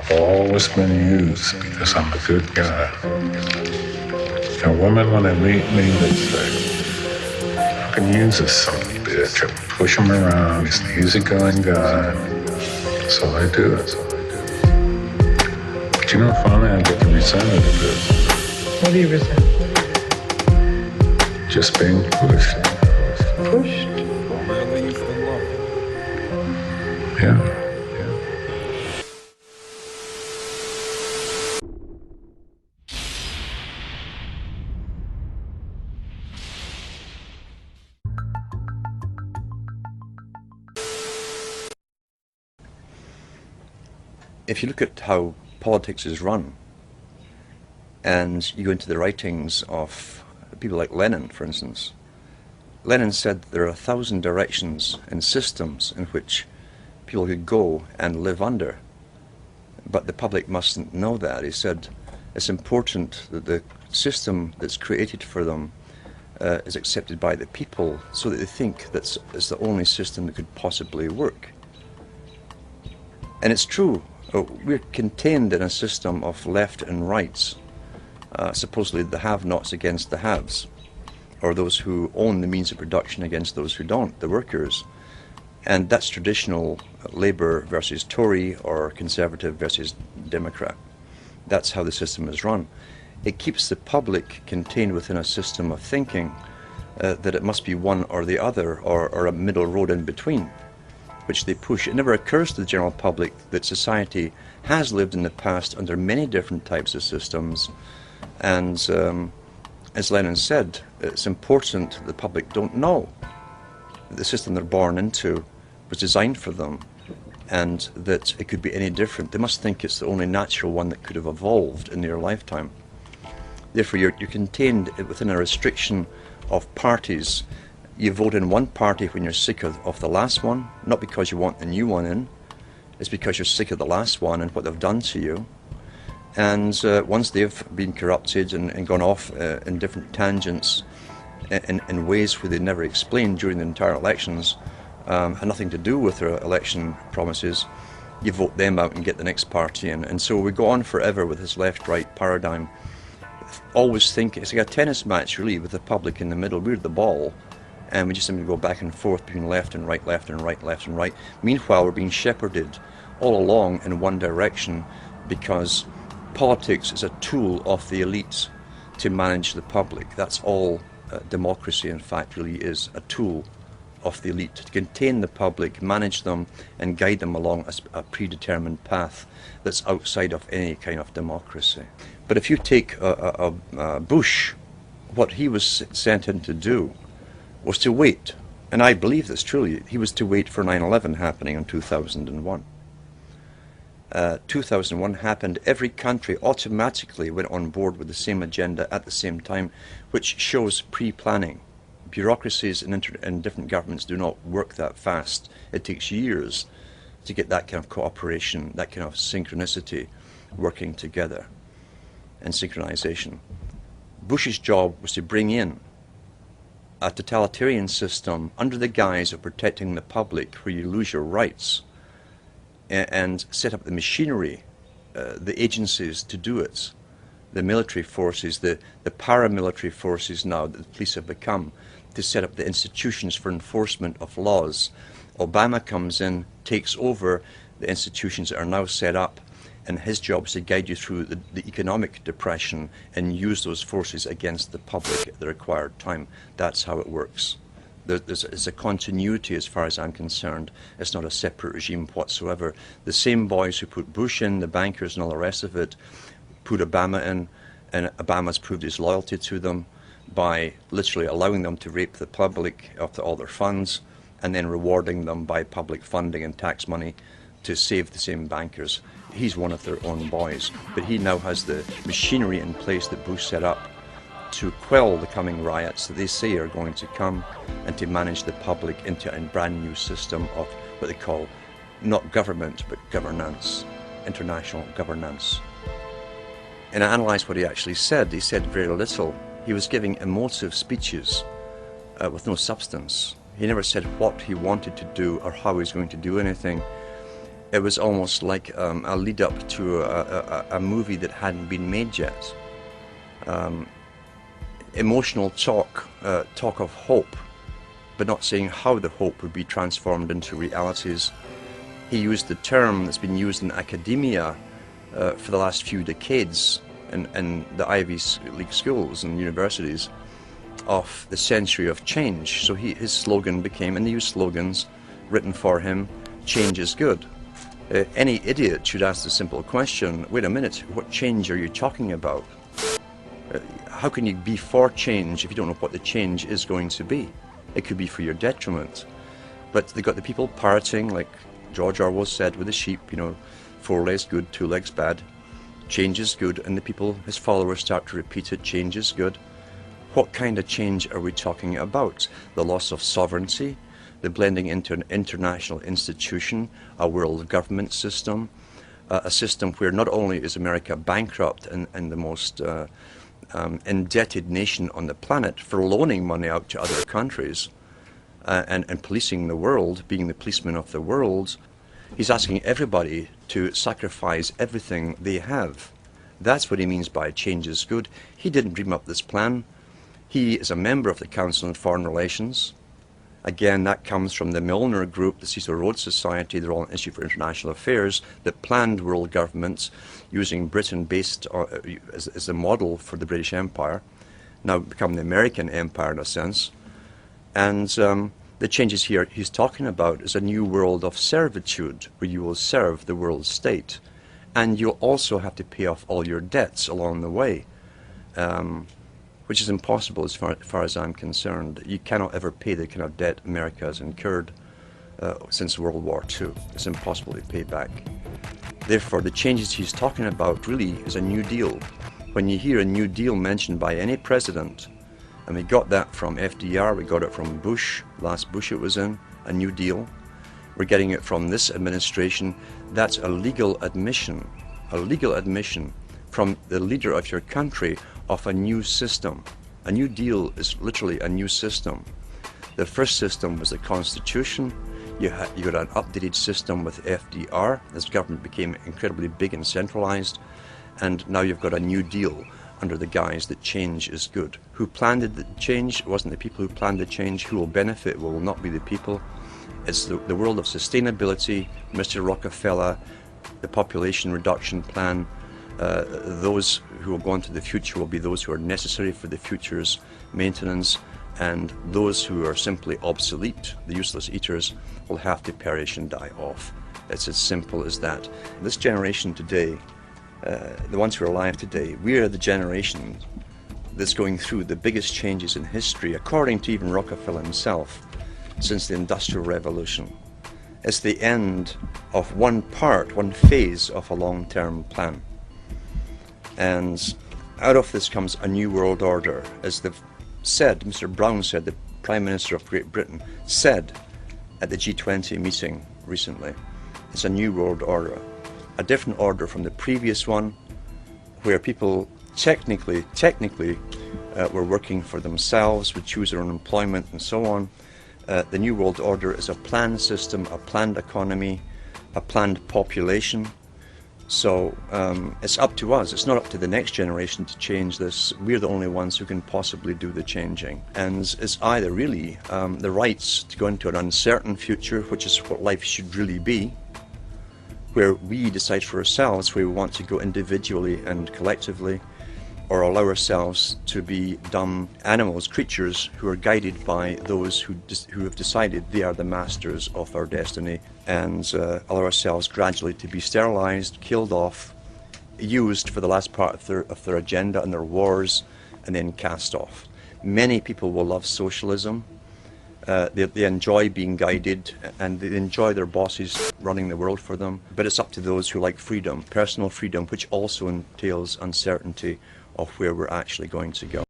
I've always been used because I'm a good guy. And women, when they meet me, they say, I can use this son of a bitch. I push him around. He's an easygoing guy. So I do it. But finally I get to resent it a bit. What do you resent? Just being pushed. Pushed? Really? You still love it? Yeah. If you look at how politics is run, and you go into the writings of people like Lenin, for instance, Lenin said there are 1,000 directions and systems in which people could go and live under, but the public mustn't know that. He said it's important that the system that's created for them is accepted by the people, so that they think that it's the only system that could possibly work. And it's true. We're contained in a system of left and rights, supposedly the have-nots against the haves, or those who own the means of production against those who don't, the workers. And that's traditional Labour versus Tory, or Conservative versus Democrat. That's how the system is run. It keeps the public contained within a system of thinking that it must be one or the other, or a middle road in between, which they push. It never occurs to the general public that society has lived in the past under many different types of systems, and as Lenin said, it's important that the public don't know that the system they're born into was designed for them, and that it could be any different. They must think it's the only natural one that could have evolved in their lifetime. Therefore, you're contained within a restriction of parties. You vote in one party when you're sick of the last one, not because you want the new one in. It's because you're sick of the last one and what they've done to you. And once they've been corrupted and gone off in different tangents in ways where they never explained during the entire elections, had nothing to do with their election promises, you vote them out and get the next party in. And so we go on forever with this left-right paradigm. Always think it's like a tennis match, really, with the public in the middle. We're the ball. And we just simply go back and forth between left and right, left and right, left and right. Meanwhile, we're being shepherded all along in one direction, because politics is a tool of the elites to manage the public. That's all democracy, in fact, really is, a tool of the elite to contain the public, manage them, and guide them along a predetermined path that's outside of any kind of democracy. But if you take Bush, what he was sent in to do was to wait, and I believe this truly, he was to wait for 9/11 happening in 2001. 2001 happened, every country automatically went on board with the same agenda at the same time, which shows pre-planning. Bureaucracies in different governments do not work that fast. It takes years to get that kind of cooperation, that kind of synchronicity working together, and synchronization. Bush's job was to bring in a totalitarian system under the guise of protecting the public, where you lose your rights, and set up the machinery, the agencies to do it, the military forces, the paramilitary forces now that the police have become, to set up the institutions for enforcement of laws. Obama comes in, takes over the institutions that are now set up, and his job is to guide you through the economic depression and use those forces against the public at the required time. That's how it works. There's a continuity as far as I'm concerned. It's not a separate regime whatsoever. The same boys who put Bush in, the bankers and all the rest of it, put Obama in, and Obama's proved his loyalty to them by literally allowing them to rape the public of all their funds, and then rewarding them by public funding and tax money to save the same bankers. He's one of their own boys, but he now has the machinery in place that Bush set up to quell the coming riots that they say are going to come, and to manage the public into a brand new system of what they call not government but governance, international governance. And I analysed what he actually said. He said very little. He was giving emotive speeches with no substance. He never said what he wanted to do or how he was going to do anything. It was almost like a lead up to a movie that hadn't been made yet. Emotional talk of hope, but not saying how the hope would be transformed into realities. He used the term that's been used in academia for the last few decades in the Ivy League schools and universities of the century of change. So his slogan became, and they use slogans written for him, change is good. Any idiot should ask the simple question, wait a minute, what change are you talking about? How can you be for change if you don't know what the change is going to be? It could be for your detriment. But they got the people parroting, like George Orwell said with the sheep, you know, 4 legs good, 2 legs bad. Change is good, and the people, his followers, start to repeat it, change is good. What kind of change are we talking about? The loss of sovereignty, the blending into an international institution, a world government system, a system where not only is America bankrupt and the most indebted nation on the planet for loaning money out to other countries and policing the world, being the policeman of the world, he's asking everybody to sacrifice everything they have. That's what he means by change is good. He didn't dream up this plan. He is a member of the Council on Foreign Relations. Again, that comes from the Milner Group, the Cecil Rhodes Society, the Royal Institute for International Affairs, that planned world governments using Britain based as a model for the British Empire, now become the American Empire in a sense. And the changes here he's talking about is a new world of servitude, where you will serve the world state. And you'll also have to pay off all your debts along the way. Which is impossible as far as I'm concerned. You cannot ever pay the kind of debt America has incurred since World War II. It's impossible to pay back. Therefore, the changes he's talking about really is a New Deal. When you hear a New Deal mentioned by any president, and we got that from FDR, we got it from Bush, last Bush it was in, a New Deal. We're getting it from this administration. That's a legal admission from the leader of your country of a new system. A New Deal is literally a new system. The first system was the Constitution. You got an updated system with FDR as government became incredibly big and centralized, and now you've got a New Deal under the guise that change is good. Who planned the change? It wasn't the people who planned the change. Who will benefit will not be the people. It's the world of sustainability, Mr. Rockefeller, the population reduction plan. Those who will go into the future will be those who are necessary for the future's maintenance, and those who are simply obsolete, the useless eaters, will have to perish and die off. It's as simple as that. This generation today, the ones who are alive today, we are the generation that's going through the biggest changes in history, according to even Rockefeller himself, since the Industrial Revolution. It's the end of one phase of a long-term plan. And out of this comes a new world order. As they've said, Mr. Brown said, the Prime Minister of Great Britain said at the G20 meeting recently, it's a new world order. A different order from the previous one, where people technically were working for themselves, would choose their own employment and so on. The new world order is a planned system, a planned economy, a planned population. So it's up to us. It's not up to the next generation to change this. We're the only ones who can possibly do the changing. And it's either really the rights to go into an uncertain future, which is what life should really be, where we decide for ourselves where we want to go individually and collectively, or allow ourselves to be dumb animals, creatures who are guided by those who have decided they are the masters of our destiny, and allow ourselves gradually to be sterilized, killed off, used for the last part of their agenda and their wars, and then cast off. Many people will love socialism. They enjoy being guided, and they enjoy their bosses running the world for them. But it's up to those who like freedom, personal freedom, which also entails uncertainty of where we're actually going to go.